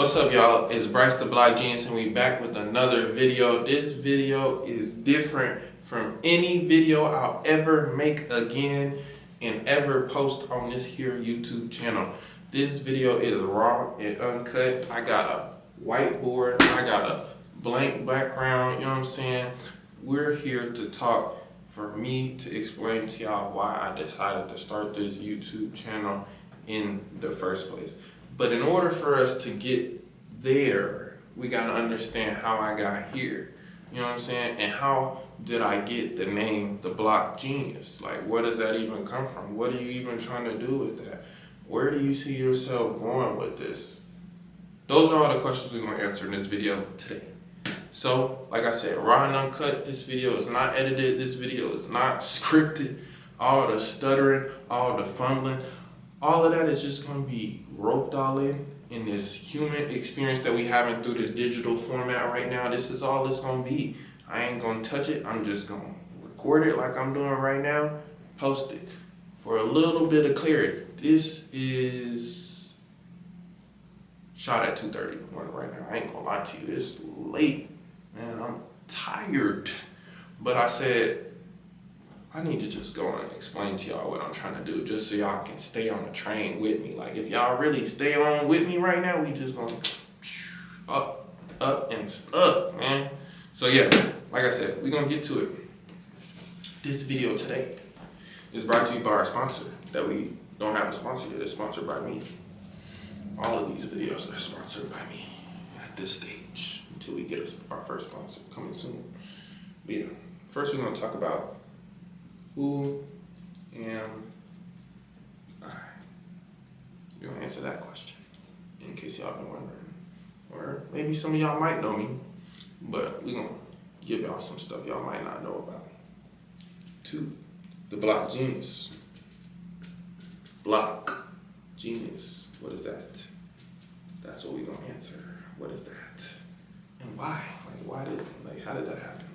What's up, y'all? It's Bryce the Block Genius, and we back with another video. This video is different from any video I'll ever make again and ever post on this here YouTube channel. This video is raw and uncut. I got a whiteboard, I got a blank background, you know what I'm saying? We're here to talk, for me to explain to y'all why I decided to start this YouTube channel in the first place. But in order for us to get there, we gotta understand how I got here. You know what I'm saying? And how did I get the name The Block Genius? Like, where does that even come from? What are you even trying to do with that? Where do you see yourself going with this? Those are all the questions we're gonna answer in this video today. So, like I said, raw and uncut. This video is not edited. This video is not scripted. All the stuttering, all the fumbling, all of that is just gonna be roped all in this human experience that we having through this digital format right now. This is all it's gonna be. I ain't gonna touch it. I'm just gonna record it like I'm doing right now, post it for a little bit of clarity. This is shot at 2:30 right now. I ain't gonna lie to you. It's late, man. I'm tired. But I said, I need to just go and explain to y'all what I'm trying to do, just so y'all can stay on the train with me. Like, if y'all really stay on with me right now, we just gonna up and stuck, man. So yeah, like I said, we're gonna get to it. This video today is brought to you by our sponsor, that we don't have a sponsor yet. It's sponsored by me. All of these videos are sponsored by me at this stage, until we get our first sponsor coming soon. But yeah, first we're gonna talk about who am I? We're gonna answer that question, in case y'all been wondering. Or maybe some of y'all might know me, but we're gonna give y'all some stuff y'all might not know about. 2, the Block Genius. Block Genius, what is that? That's what we're gonna answer. What is that? And why? How did that happen?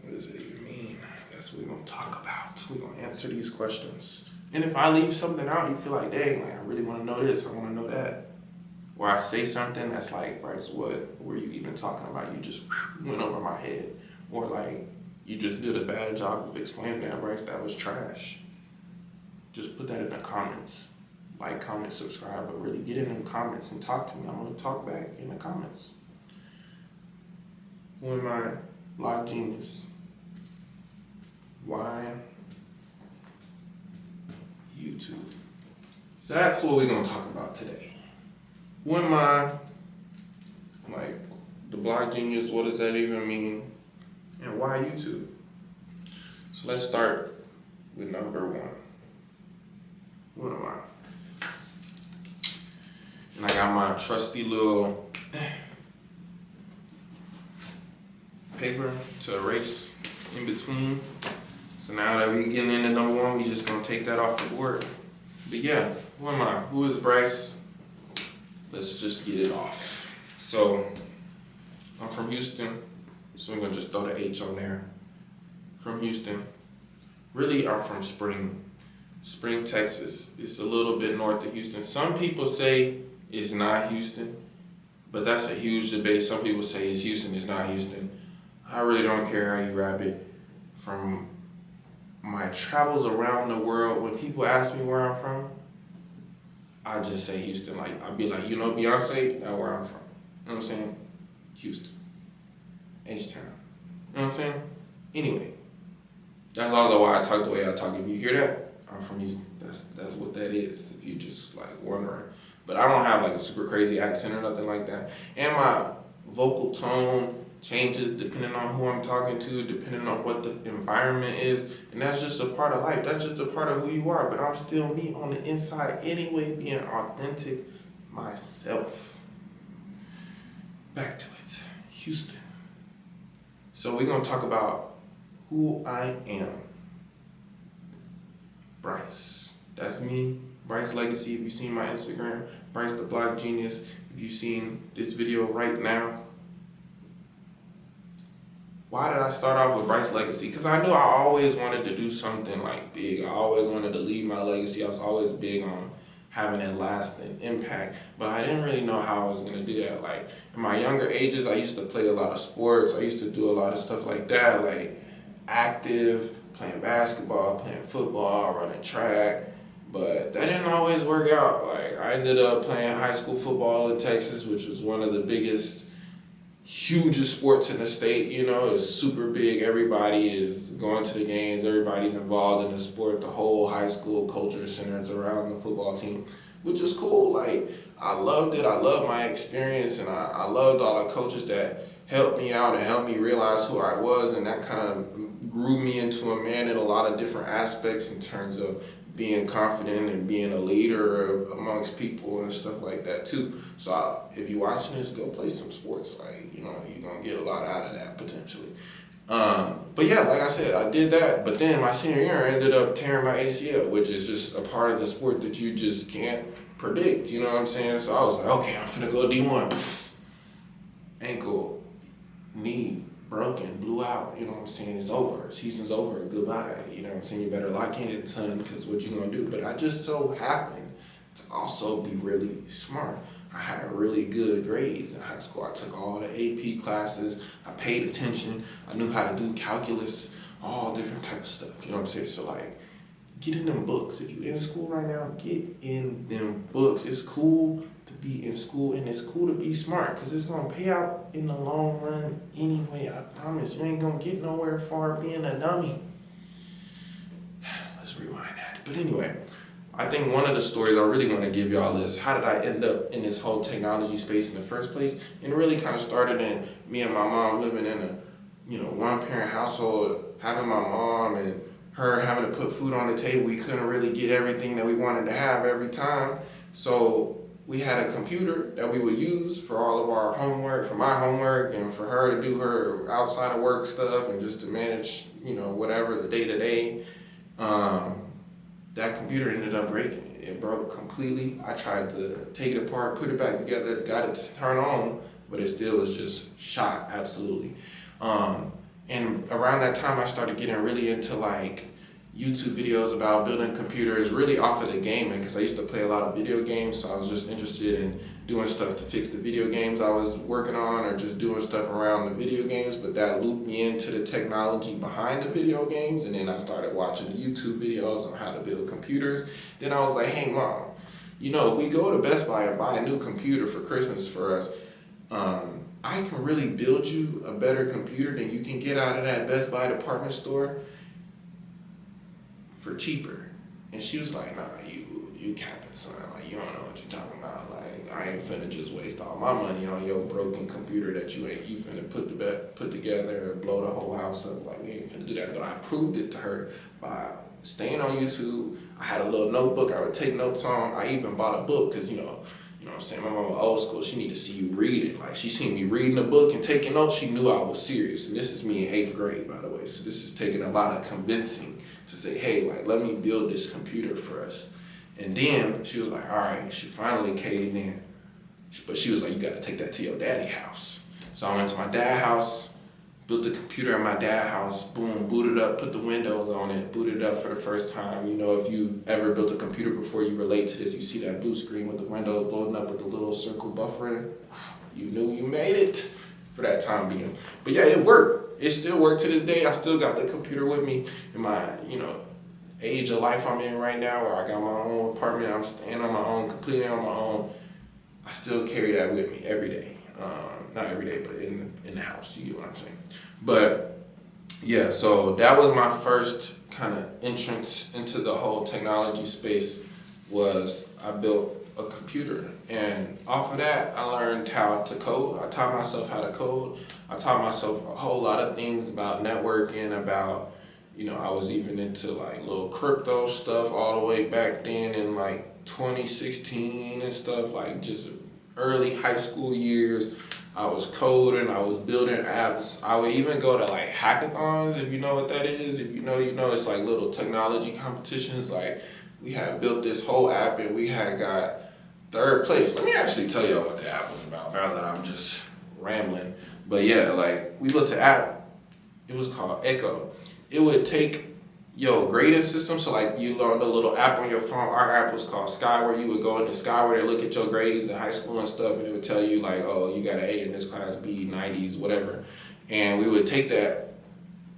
What does it even mean? That's what we're gonna talk about. We're gonna answer these questions. And if I leave something out, you feel like, dang, I really wanna know this, I wanna know that. Or I say something that's like, Bryce, what were you even talking about? You just went over my head. Or like, you just did a bad job of explaining that, Bryce, that was trash. Just put that in the comments. Like, comment, subscribe, but really get in the comments and talk to me. I'm gonna talk back in the comments. Who am I? Block Genius. Why YouTube? So that's what we're gonna talk about today. Who am I? Like, the Block Genius, what does that even mean? And why YouTube? So let's start with number 1. What am I? And I got my trusty little paper to erase in between. So now that we're getting into number 1, we just gonna take that off the board. But yeah, who am I? Who is Bryce? Let's just get it off. So I'm from Houston, so I'm gonna just throw the H on there. From Houston. Really, I'm from Spring, Texas. It's a little bit north of Houston. Some people say it's not Houston, but that's a huge debate. Some people say it's Houston, it's not Houston. I really don't care how you wrap it. From my travels around the world, when people ask me where I'm from, I just say Houston. Like, I'll be like, you know Beyonce? That's where I'm from. You know what I'm saying? Houston. H-Town. You know what I'm saying? Anyway, that's also why I talk the way I talk. If you hear that, I'm from Houston. That's what that is, if you just like wondering. But I don't have like a super crazy accent or nothing like that. And my vocal tone changes depending on who I'm talking to, depending on what the environment is. And that's just a part of life. That's just a part of who you are. But I'm still me on the inside anyway, being authentic myself. Back to it. Houston. So we're going to talk about who I am. Bryce. That's me. Bryce Legacy. If you've seen my Instagram, Bryce the Block Genius. If you've seen this video right now, why did I start off with Bryce Legacy? Because I knew I always wanted to do something like big. I always wanted to leave my legacy. I was always big on having a lasting impact. But I didn't really know how I was gonna do that. Like in my younger ages, I used to play a lot of sports. I used to do a lot of stuff like that, like active, playing basketball, playing football, running track. But that didn't always work out. Like I ended up playing high school football in Texas, which was one of the biggest, hugest sports in the state. You know, it's super big. Everybody is going to the games. Everybody's involved in the sport. The whole high school culture centers around the football team, which is cool. Like I loved it. I loved my experience, and I loved all the coaches that helped me out and helped me realize who I was, and that kind of grew me into a man in a lot of different aspects in terms of being confident and being a leader amongst people and stuff like that too. So if you're watching this, go play some sports. Like, you know, you're gonna get a lot out of that potentially. But yeah, like I said, I did that. But then my senior year, I ended up tearing my ACL, which is just a part of the sport that you just can't predict. You know what I'm saying? So I was like, okay, I'm finna go D1. Ankle, knee, broken, blew out, you know what I'm saying? It's over, season's over, goodbye, you know what I'm saying? You better lock in, son, because what you gonna do? But I just so happened to also be really smart. I had really good grades in high school. I took all the AP classes, I paid attention, I knew how to do calculus, all different type of stuff, you know what I'm saying? So like, get in them books. If you in school right now, get in them books. It's cool to be in school, and it's cool to be smart, because it's going to pay out in the long run anyway. I promise. You ain't going to get nowhere far being a dummy. Let's rewind that. But anyway, I think one of the stories I really want to give y'all is how did I end up in this whole technology space in the first place? And it really kind of started in me and my mom living in a, one-parent household, having my mom and her having to put food on the table. We couldn't really get everything that we wanted to have every time. So we had a computer that we would use for all of our homework, for my homework, and for her to do her outside of work stuff, and just to manage, whatever, the day-to-day. That computer ended up breaking. It broke completely. I tried to take it apart, put it back together, got it to turn on, but it still was just shot, absolutely. And around that time, I started getting really into like YouTube videos about building computers, really off of the gaming, because I used to play a lot of video games, so I was just interested in doing stuff to fix the video games I was working on, or just doing stuff around the video games. But that looped me into the technology behind the video games, and then I started watching the YouTube videos on how to build computers. Then I was like, hey mom, if we go to Best Buy and buy a new computer for Christmas for us, I can really build you a better computer than you can get out of that Best Buy department store for cheaper. And she was like, nah, you capping, son. Like, you don't know what you're talking about. Like, I ain't finna just waste all my money on your broken computer that you finna put together and blow the whole house up. Like, we ain't finna do that. But I proved it to her by staying on YouTube. I had a little notebook I would take notes on. I even bought a book, because, you know what I'm saying, my mama old school, she need to see you read it. Like, she seen me reading the book and taking notes, she knew I was serious. And this is me in 8th grade, by the way. So this is taking a lot of convincing to say, hey, like, let me build this computer for us. And then she was like, all right, she finally caved in. But she was like, you got to take that to your daddy's house. So I went to my dad's house, built the computer at my dad's house, boom, booted up, put the Windows on it, booted it up for the first time. If you ever built a computer before, you relate to this. You see that blue screen with the Windows loading up with the little circle buffering. You knew you made it for that time being. But yeah, it worked. It still works to this day. I still got the computer with me in my, age of life I'm in right now, where I got my own apartment, I'm staying on my own, completely on my own. I still carry that with me every day. Not every day, but in the house, you get what I'm saying. But yeah, so that was my first kind of entrance into the whole technology space, was I built a computer. And off of that, I learned how to code. I taught myself how to code. I taught myself a whole lot of things about networking, about, I was even into like little crypto stuff all the way back then in like 2016 and stuff, like just early high school years. I was coding, I was building apps. I would even go to like hackathons, if you know what that is. If you know, it's like little technology competitions. Like, we had built this whole app and we had got 3rd place. Let me actually tell y'all what the app was about, now that I'm just rambling. But yeah, like, we built an app, it was called Echo. It would take your grading system. So like you learn the little app on your phone. Our app was called Skyward. You would go into Skyward and look at your grades in high school and stuff, and it would tell you like, oh, you got an A in this class, B, 90s, whatever. And we would take that,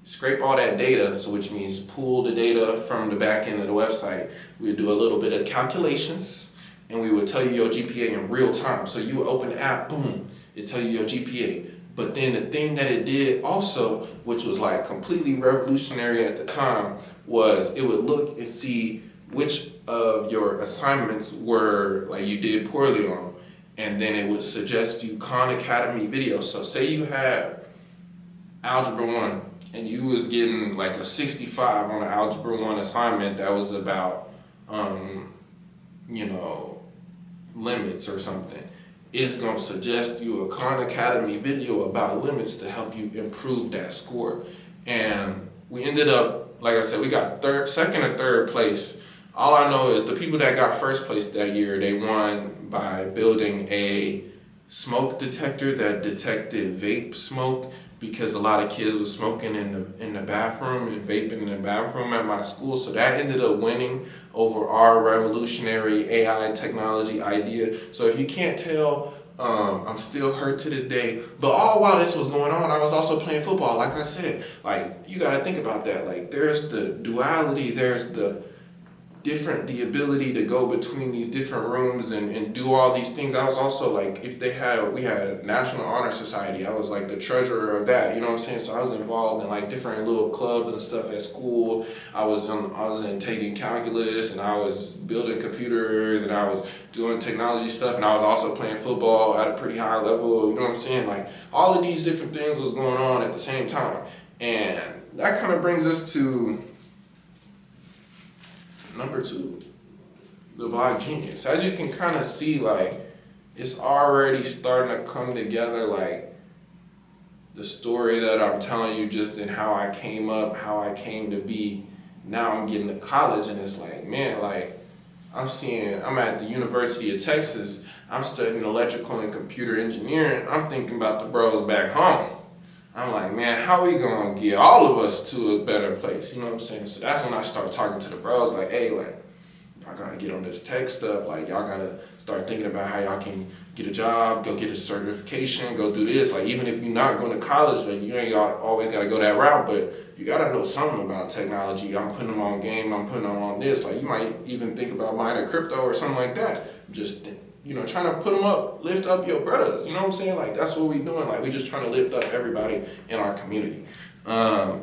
scrape all that data, so which means pull the data from the back end of the website. We would do a little bit of calculations, and we would tell you your GPA in real time. So you would open the app, boom, it tell you your GPA. But then the thing that it did also, which was like completely revolutionary at the time, was it would look and see which of your assignments were like you did poorly on, and then it would suggest you Khan Academy videos. So say you had Algebra 1, and you was getting like a 65 on an Algebra 1 assignment that was about, limits or something. It's going to suggest you a Khan Academy video about limits to help you improve that score. And we ended up, like I said, we got second or third place. All I know is the people that got first place that year, they won by building a smoke detector that detected vape smoke, because a lot of kids were smoking in the bathroom and vaping in the bathroom at my school. So that ended up winning over our revolutionary AI technology idea. So if you can't tell, I'm still hurt to this day. But all while this was going on, I was also playing football. Like I said, like you gotta think about that. Like there's the duality, there's the ability to go between these different rooms and do all these things. I was also like, we had National Honor Society. I was like the treasurer of that, you know what I'm saying? So I was involved in like different little clubs and stuff at school. I was in taking calculus, and I was building computers, and I was doing technology stuff, and I was also playing football at a pretty high level, you know what I'm saying? Like all of these different things was going on at the same time. And that kind of brings us to number 2, the Block Genius. As you can kind of see, like, it's already starting to come together, like, the story that I'm telling you just in how I came up, how I came to be. Now I'm getting to college, and it's like, man, like, I'm at the University of Texas, I'm studying electrical and computer engineering. I'm thinking about the bros back home. I'm like, man, how we gonna get all of us to a better place? You know what I'm saying? So that's when I start talking to the bros, like, hey, like, y'all gotta get on this tech stuff. Like, y'all gotta start thinking about how y'all can get a job, go get a certification, go do this. Like, even if you're not going to college, like, you ain't always gotta go that route, but you gotta know something about technology. I'm putting them on game, I'm putting them on this. Like, you might even think about buying a crypto or something like that. Just trying to put them up, lift up your brothers. You know what I'm saying? Like, that's what we doing. Like, we just trying to lift up everybody in our community. But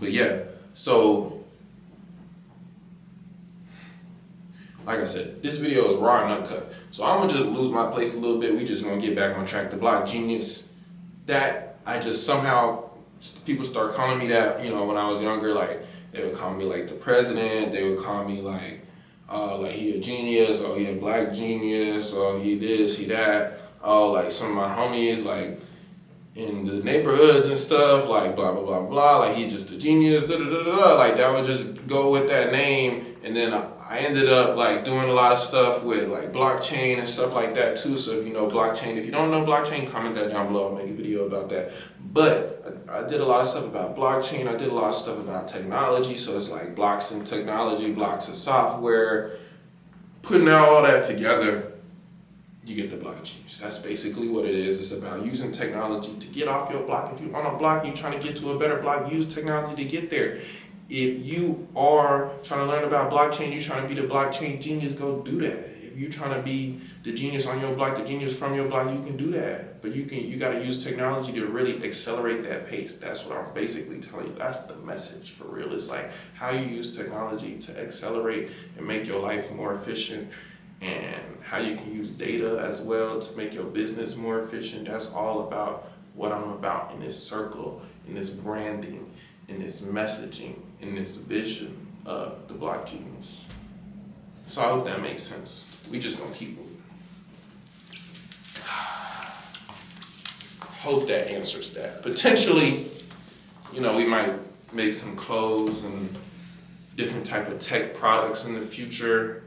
yeah, so like I said, this video is raw and uncut. So I'm gonna just lose my place a little bit. We just gonna get back on track. The Block Genius, that I just somehow, people start calling me that, when I was younger. Like, they would call me like the president. They would call me like he a genius, or he a black genius, or he this, he that. Oh, like some of my homies, like in the neighborhoods and stuff, like blah, blah, blah, blah, like he just a genius, da, da, da, da, da. Like that would just go with that name. And then I ended up like doing a lot of stuff with like blockchain and stuff like that too. So if you know blockchain, if you don't know blockchain, comment that down below. I'll make a video about that. But I did a lot of stuff about blockchain. I did a lot of stuff about technology. So it's like blocks in technology, blocks in software. Putting all that together, you get the Block Genius. That's basically what it is. It's about using technology to get off your block. If you're on a block, you're trying to get to a better block, use technology to get there. If you are trying to learn about blockchain, you're trying to be the blockchain genius, go do that. If you're trying to be the genius on your block, the genius from your block, you can do that. But you got to use technology to really accelerate that pace. That's what I'm basically telling you. That's the message for real. It's like how you use technology to accelerate and make your life more efficient, and how you can use data as well to make your business more efficient. That's all about what I'm about in this circle, in this branding, in this messaging, in this vision of the Block Genius. So I hope that makes sense. We just gonna keep moving. Hope that answers that. Potentially, we might make some clothes and different type of tech products in the future.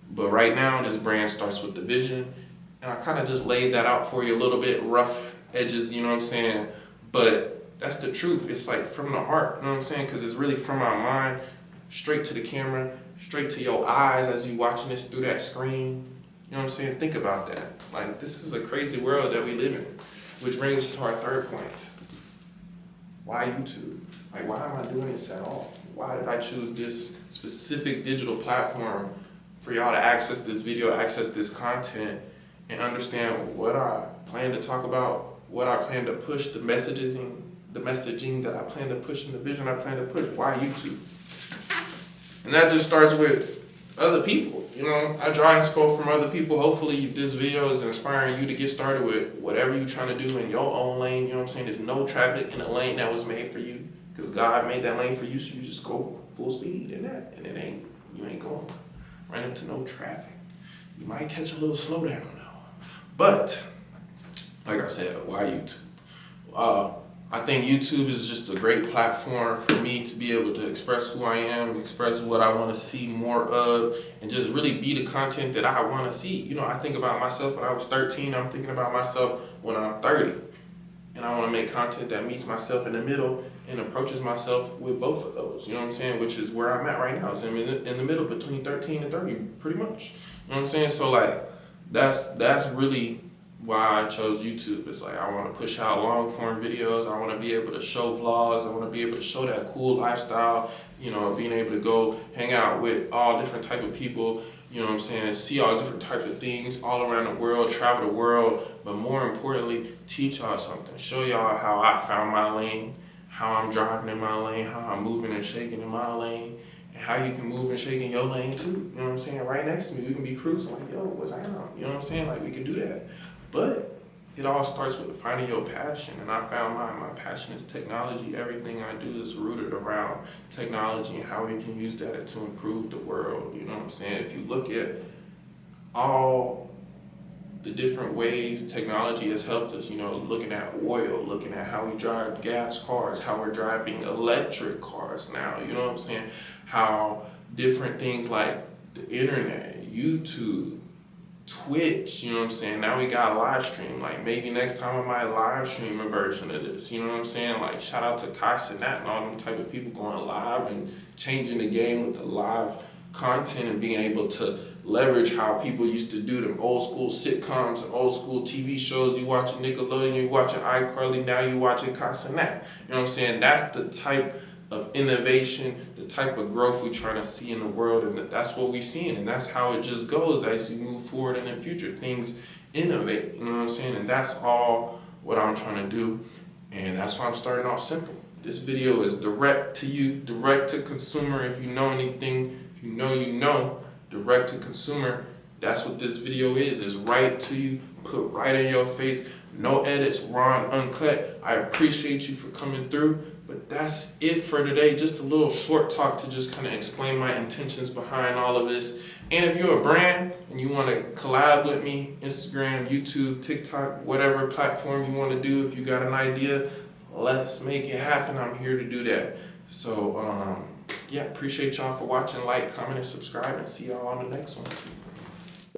But right now, this brand starts with the vision. And I kind of just laid that out for you a little bit, rough edges, you know what I'm saying? But that's the truth. It's like from the heart, you know what I'm saying? Because it's really from our mind, straight to the camera, straight to your eyes as you watching this through that screen. You know what I'm saying? Think about that. Like, this is a crazy world that we live in. Which brings us to our third point. Why YouTube? Like, why am I doing this at all? Why did I choose this specific digital platform for y'all to access this video, access this content, and understand what I plan to talk about, what I plan to push, the messaging that I plan to push, and the vision I plan to push? Why YouTube? And that just starts with other people. You know, I draw inspo from other people. Hopefully this video is inspiring you to get started with whatever you're trying to do in your own lane. You know what I'm saying? There's no traffic in a lane that was made for you, because God made that lane for you, so you just go full speed in that, and you ain't going to run into no traffic. You might catch a little slowdown though. But like I said, why YouTube? I think YouTube is just a great platform for me to be able to express who I am, express what I want to see more of, and just really be the content that I want to see. You know, I think about myself when I was 13, I'm thinking about myself when I'm 30. And I want to make content that meets myself in the middle and approaches myself with both of those. You know what I'm saying? Which is where I'm at right now. It's in the middle between 13 and 30, pretty much. You know what I'm saying? So like, that's really why I chose YouTube. It's like, I want to push out long form videos. I want to be able to show vlogs. I want to be able to show that cool lifestyle, you know, being able to go hang out with all different type of people, you know what I'm saying, see all different types of things all around the world, travel the world, but more importantly, teach y'all something, show y'all how I found my lane, how I'm driving in my lane, how I'm moving and shaking in my lane, and how you can move and shake in your lane too. You know what I'm saying? Right next to me, we can be cruising like, yo, what's on? You know what I'm saying? Like, we can do that. But it all starts with finding your passion, and I found mine. My passion is technology. Everything I do is rooted around technology and how we can use that to improve the world. You know what I'm saying? If you look at all the different ways technology has helped us, you know, looking at oil, looking at how we drive gas cars, how we're driving electric cars now, you know what I'm saying? How different things like the internet, YouTube, Twitch, you know what I'm saying? Now we got a live stream. Like, maybe next time I might live stream a version of this. You know what I'm saying? Like, shout out to Kai Cenat and all them type of people going live and changing the game with the live content and being able to leverage how people used to do them old school sitcoms and old school TV shows. You watching Nickelodeon, you watching iCarly, now you watching Kai Cenat. You know what I'm saying? That's the type of innovation, the type of growth we're trying to see in the world, and that's what we're seeing, and that's how it just goes as you move forward in the future. Things innovate, you know what I'm saying? And that's all what I'm trying to do, and that's why I'm starting off simple. This video is direct to you, direct to consumer. If you know anything, if you know, direct to consumer. That's what this video is right to you, put right in your face, no edits, raw and uncut. I appreciate you for coming through. But that's it for today. Just a little short talk to just kind of explain my intentions behind all of this. And if you're a brand and you want to collab with me, Instagram, YouTube, TikTok, whatever platform you want to do, if you got an idea, let's make it happen. I'm here to do that. So, yeah, appreciate y'all for watching. Like, comment, and subscribe, and see y'all on the next one.